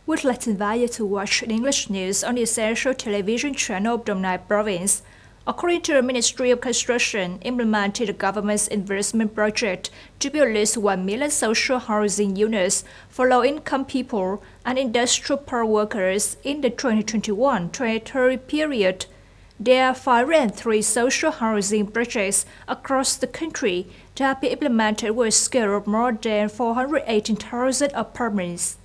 Would like to invite you to watch the English news on the essential television channel of Đồng Nai province. According to the Ministry of Construction, implemented the government's investment project to build at least 1 million social housing units for low-income people and industrial poor workers in the 2021-2030 period. There are 503 social housing projects across the country that have been implemented with a scale of more than 418,000 apartments.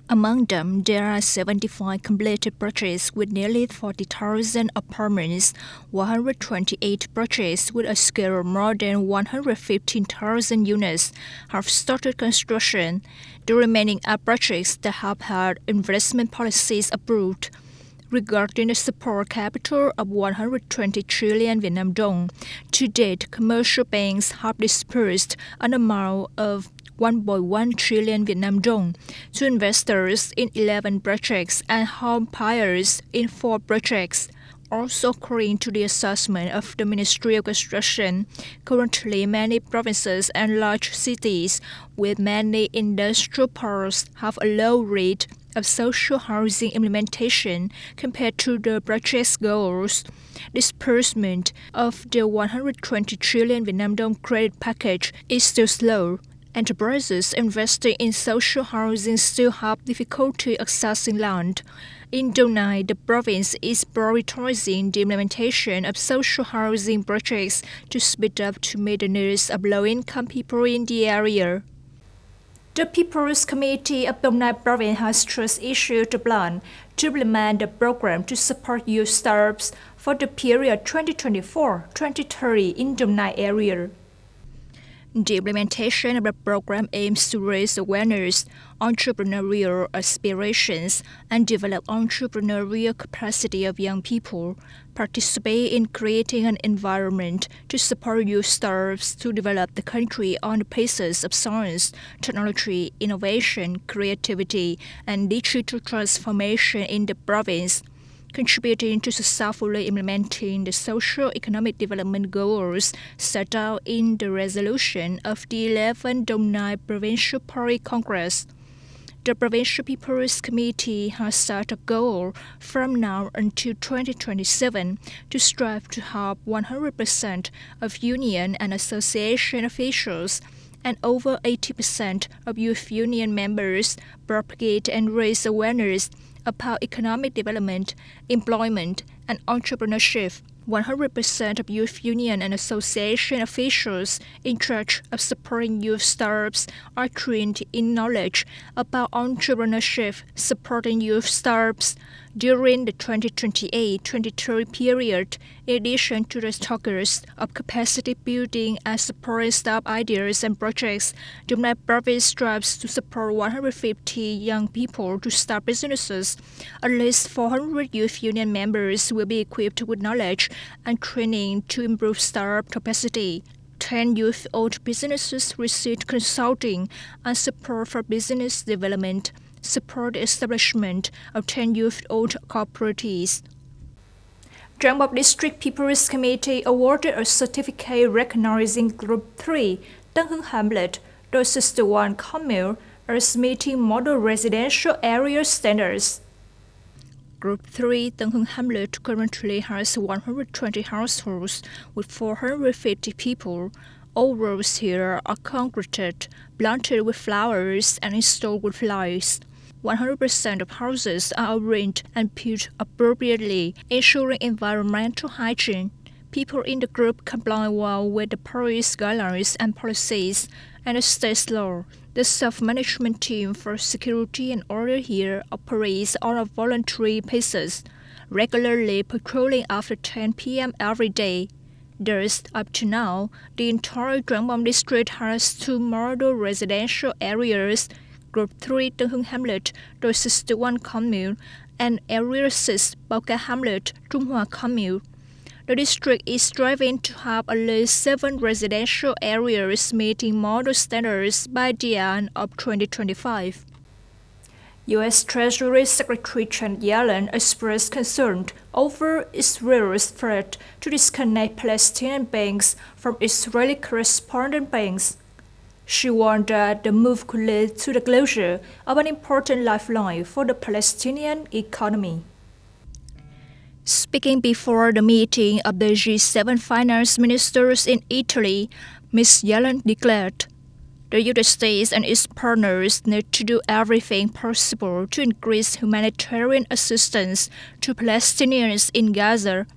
Among them, there are 75 completed projects with nearly 40,000 apartments, 128 projects with a scale of more than 115,000 units have started construction. The remaining are projects that have had investment policies approved. Regarding the support capital of 120 trillion Vietnam dong, to date, commercial banks have disbursed an amount of 1.1 trillion Vietnam dong to investors in 11 projects and home buyers in 4 projects. Also, according to the assessment of the Ministry of Construction, currently many provinces and large cities with many industrial parks have a low rate of social housing implementation compared to the project's goals. Disbursement of the 120 trillion Vietnam dong credit package is still slow. Enterprises investing in social housing still have difficulty accessing land. In Đồng Nai, the province is prioritizing the implementation of social housing projects to speed up to meet the needs of low-income people in the area. The People's Committee of Đồng Nai Province has just issued a plan to implement the program to support youth startups for the period 2024-2030 in Đồng Nai area. The implementation of the program aims to raise awareness, entrepreneurial aspirations, and develop entrepreneurial capacity of young people, participate in creating an environment to support youth startups to develop the country on the basis of science, technology, innovation, creativity, and digital transformation in the province, contributing to successfully implementing the socio-economic development goals set out in the resolution of the 11th Đồng Nai Provincial Party Congress. The Provincial People's Committee has set a goal from now until 2027 to strive to have 100% of union and association officials and over 80% of youth union members propagate and raise awareness about economic development, employment, and entrepreneurship. 100% of youth union and association officials in charge of supporting youth startups are trained in knowledge about entrepreneurship, supporting youth startups during the 2028-2030 period. In addition to the targets of capacity building and supporting startup ideas and projects, Đồng Nai province strives to support 150 young people to start businesses. At least 400 youth union members will be equipped with knowledge and training to improve startup capacity. 10 youth-owned businesses receive consulting and support for business development, support the establishment of 10 youth-owned cooperatives. Trang Bọc District People's Committee awarded a certificate recognizing Group 3, Tân Hưng Hamlet, the 61 commune as meeting model residential area standards. Group 3 Tân Hưng Hamlet currently has 120 households with 450 people. All roads here are concreted, planted with flowers, and installed with lights. 100% of houses are arranged and built appropriately, ensuring environmental hygiene. People in the group comply well with the Paris guidelines and policies and the state law. The self-management team for security and order here operates on a voluntary basis, regularly patrolling after 10 p.m. every day. Thus, up to now, the entire Trang Bom district has 2 model residential areas, Group 3 Tân Hưng Hamlet, the 61 commune, and Area 6 Bao Ca Hamlet, Trung Hoa commune. The district is striving to have at least 7 residential areas meeting model standards by the end of 2025. U.S. Treasury Secretary Janet Yellen expressed concern over Israel's threat to disconnect Palestinian banks from Israeli correspondent banks. She warned that the move could lead to the closure of an important lifeline for the Palestinian economy. Speaking before the meeting of the G7 finance ministers in Italy, Ms. Yellen declared, "The United States and its partners need to do everything possible to increase humanitarian assistance to Palestinians in Gaza,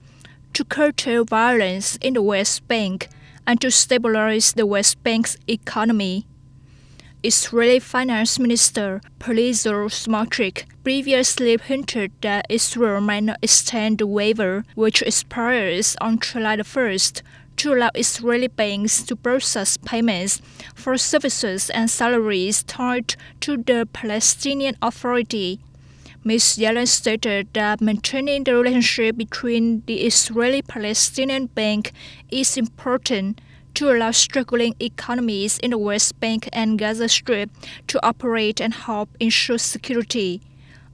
to curtail violence in the West Bank, and to stabilize the West Bank's economy." Israeli Finance Minister Bezalel Smotrich previously hinted that Israel might not extend the waiver, which expires on July 1st, to allow Israeli banks to process payments for services and salaries tied to the Palestinian Authority. Ms. Yellen stated that maintaining the relationship between the Israeli-Palestinian Bank is important to allow struggling economies in the West Bank and Gaza Strip to operate and help ensure security.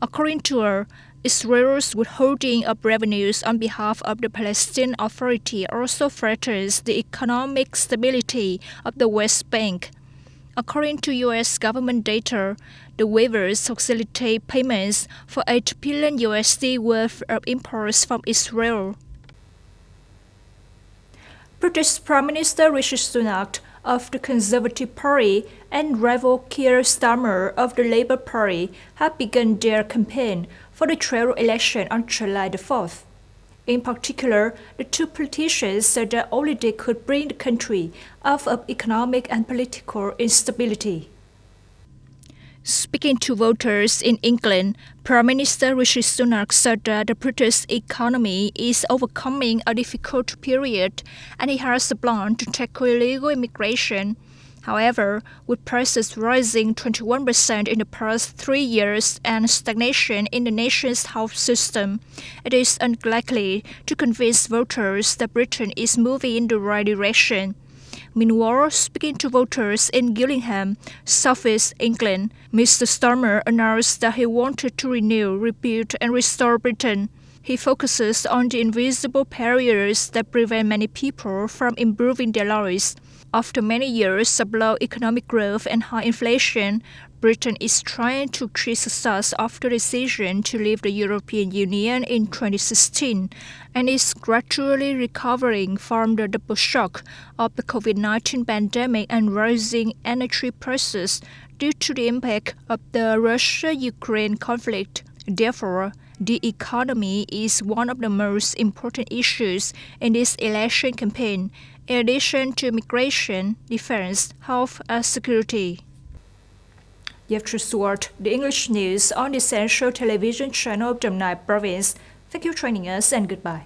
According to her, Israel's withholding of revenues on behalf of the Palestinian Authority also threatens the economic stability of the West Bank. According to U.S. government data, the waivers facilitate payments for $8 billion worth of imports from Israel. British Prime Minister Rishi Sunak of the Conservative Party and rival Keir Starmer of the Labour Party have begun their campaign for the general election on July 4th. In particular, the two politicians said that only they could bring the country out of economic and political instability. Speaking to voters in England, Prime Minister Rishi Sunak said that the British economy is overcoming a difficult period and he has a plan to tackle illegal immigration. However, with prices rising 21% in the past 3 years and stagnation in the nation's health system, it is unlikely to convince voters that Britain is moving in the right direction. Meanwhile, speaking to voters in Gillingham, southeast England, Mr. Starmer announced that he wanted to renew, rebuild and restore Britain. He focuses on the invisible barriers that prevent many people from improving their lives. After many years of low economic growth and high inflation, Britain is trying to achieve success after the decision to leave the European Union in 2016 and is gradually recovering from the double shock of the COVID-19 pandemic and rising energy prices due to the impact of the Russia-Ukraine conflict. Therefore, the economy is one of the most important issues in this election campaign, in addition to migration, defense, health and security. You have just watched the English news on the Central Television channel of Đồng Nai Province. Thank you for joining us and goodbye.